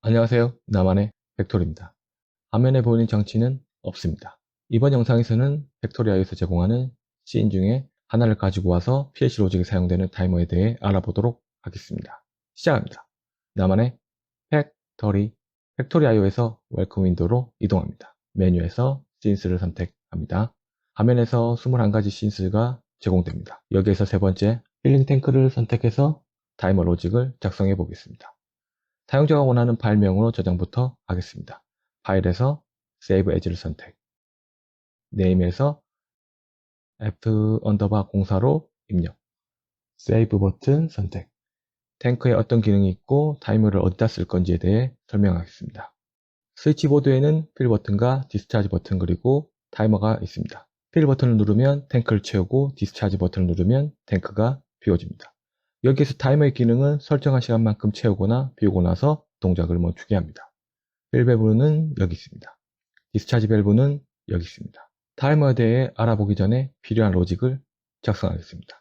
안녕하세요. 나만의 벡터리입니다. 화면에 보이는 장치는 없습니다. 이번 영상에서는 벡토리아에서 제공하는 씬 중에 하나를 가지고 와서 PLC 로직에 사용되는 타이머에 대해 알아보도록 하겠습니다. 시작합니다. 나만의 팩토리 팩토리아이오에서 웰컴 윈도우로 이동합니다. 메뉴에서 씬스를 선택합니다. 화면에서 21가지 씬스가 제공됩니다. 여기에서 세 번째 필링 탱크를 선택해서 타이머 로직을 작성해 보겠습니다. 사용자가 원하는 파일명으로 저장부터 하겠습니다. 파일에서 Save As를 선택, 네임에서 F_04로 입력, Save 버튼 선택, 탱크에 어떤 기능이 있고 타이머를 어디다 쓸 건지에 대해 설명하겠습니다. 스위치보드에는 필 버튼과 디스차지 버튼 그리고 타이머가 있습니다. 필 버튼을 누르면 탱크를 채우고 디스차지 버튼을 누르면 탱크가 비워집니다. 여기에서 타이머의 기능은 설정한 시간만큼 채우거나 비우고 나서 동작을 멈추게 합니다. 필 밸브는 여기 있습니다. 디스차지 밸브는 여기 있습니다. 타이머에 대해 알아보기 전에 필요한 로직을 작성하겠습니다.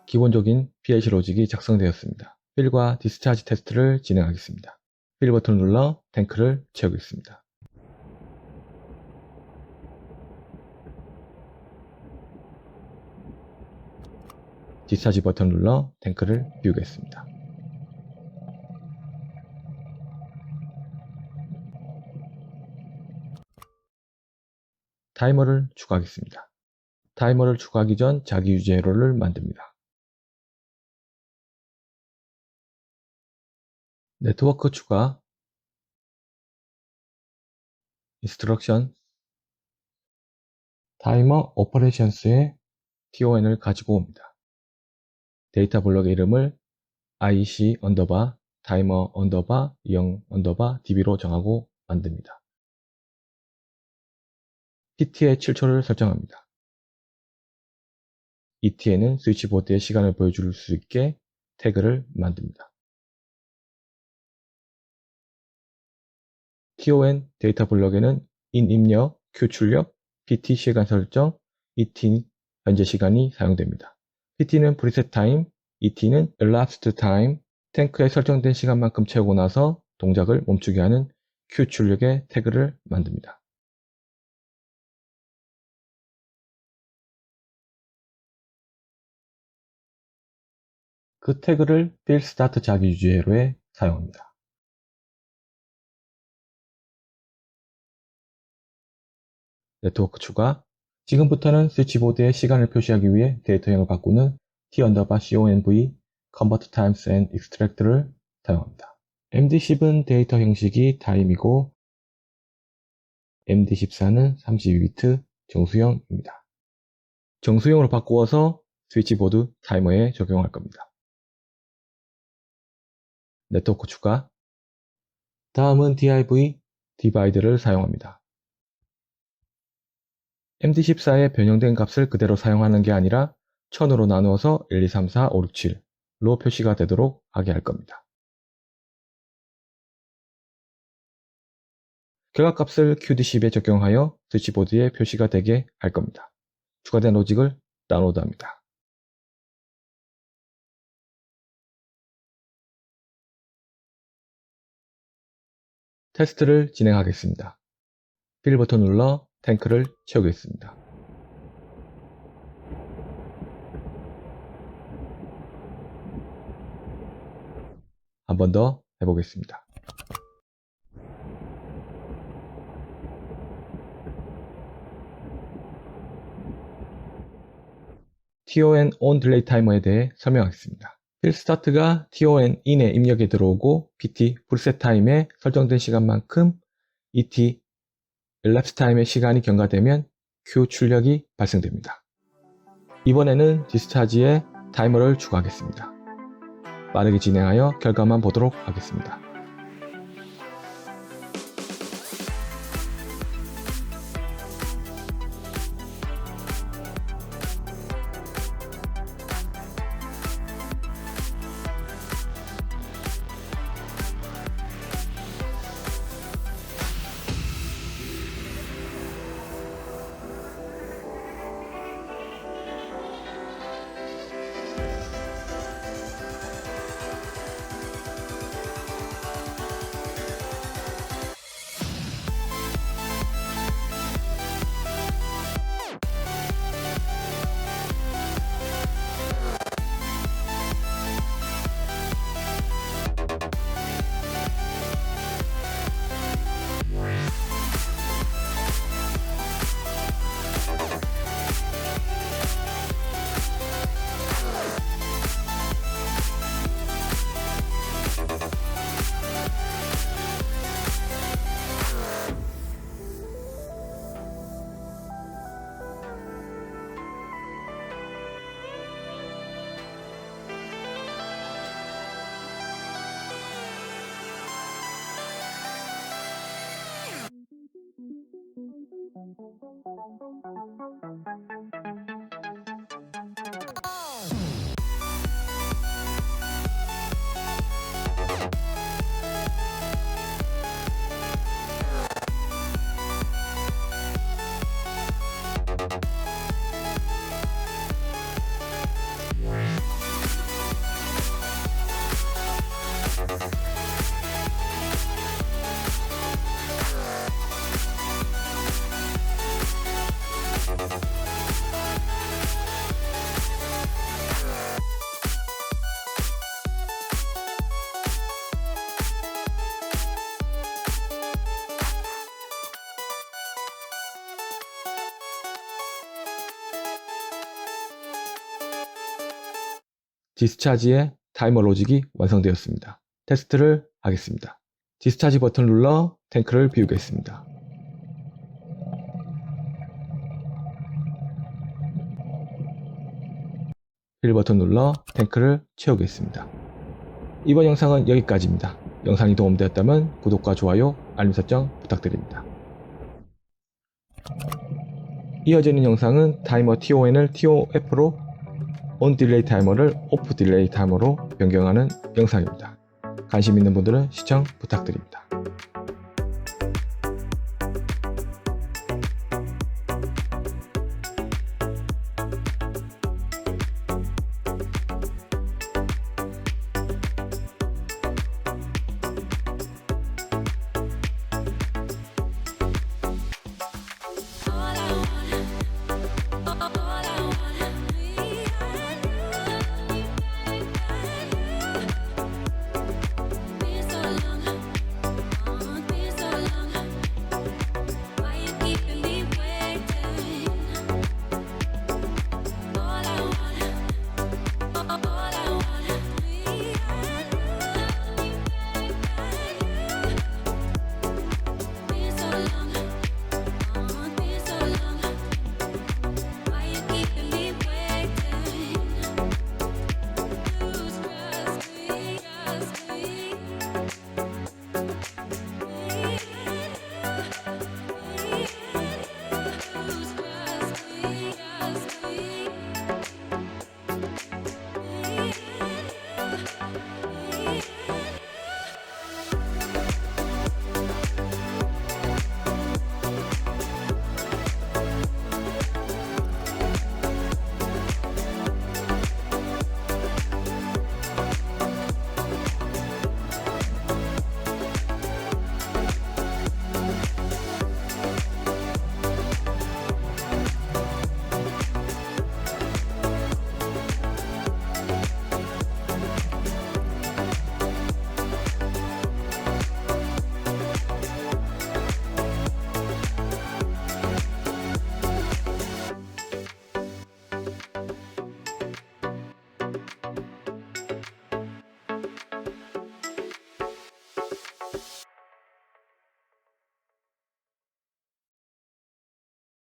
기본적인 PLC 로직이 작성되었습니다. 필과 디스차지 테스트를 진행하겠습니다. 필 버튼을 눌러 탱크를 채우겠습니다. 디스차지 버튼을 눌러 탱크를 비우겠습니다. 타이머를 추가하겠습니다. 타이머를 추가하기 전 자기유지 에러를 만듭니다. 네트워크 추가, 인스트럭션, 타이머 오퍼레이션스의 TON을 가지고 옵니다. 데이터 블록의 이름을 IC 타이머 0 DB로 정하고 만듭니다. PT에 7초를 설정합니다. ET에는 스위치보드의 시간을 보여줄 수 있게 태그를 만듭니다. TON 데이터 블록에는 in 입력, Q 출력, PT 시간 설정, ET 현재 시간이 사용됩니다. PT는 preset time, ET는 elapsed time, 탱크에 설정된 시간만큼 채우고 나서 동작을 멈추게 하는 Q 출력의 태그를 만듭니다. 그 태그를 필 스타트 자기유지회로에 사용합니다. 네트워크 추가, 지금부터는 스위치보드에 시간을 표시하기 위해 데이터형을 바꾸는 T_CONV Convert Times and Extract를 사용합니다. MD10은 데이터 형식이 타임이고 MD14는 32비트 정수형입니다. 정수형으로 바꾸어서 스위치보드 타이머에 적용할 겁니다. 네트워크 추가, 다음은 div, divide를 사용합니다. MD14의 변형된 값을 그대로 사용하는 게 아니라 1000으로 나누어서 1, 2, 3, 4, 5, 6, 7로 표시가 되도록 하게 할 겁니다. 결과값을 QD10에 적용하여 스위치보드에 표시가 되게 할 겁니다. 추가된 로직을 다운로드합니다. 테스트를 진행하겠습니다. 필 버튼 눌러 탱크를 채우겠습니다. 한 번 더 해보겠습니다. TON ON 딜레이 타이머에 대해 설명하겠습니다. 필 스타트가 TON IN에 입력이 들어오고 PT 프리셋 타임에 설정된 시간만큼 ET elapsed 타임의 시간이 경과되면 Q 출력이 발생됩니다. 이번에는 디스차지에 타이머를 추가하겠습니다. 빠르게 진행하여 결과만 보도록 하겠습니다. 디스차지의 타이머 로직이 완성되었습니다. 테스트를 하겠습니다. 디스차지 버튼을 눌러 탱크를 비우겠습니다. 필 버튼 눌러 탱크를 채우겠습니다. 이번 영상은 여기까지입니다. 영상이 도움되었다면 구독과 좋아요, 알림 설정 부탁드립니다. 이어지는 영상은 타이머 TON을 TOF로 ON 딜레이 타이머를 OFF 딜레이 타이머로 변경하는 영상입니다. 관심 있는 분들은 시청 부탁드립니다.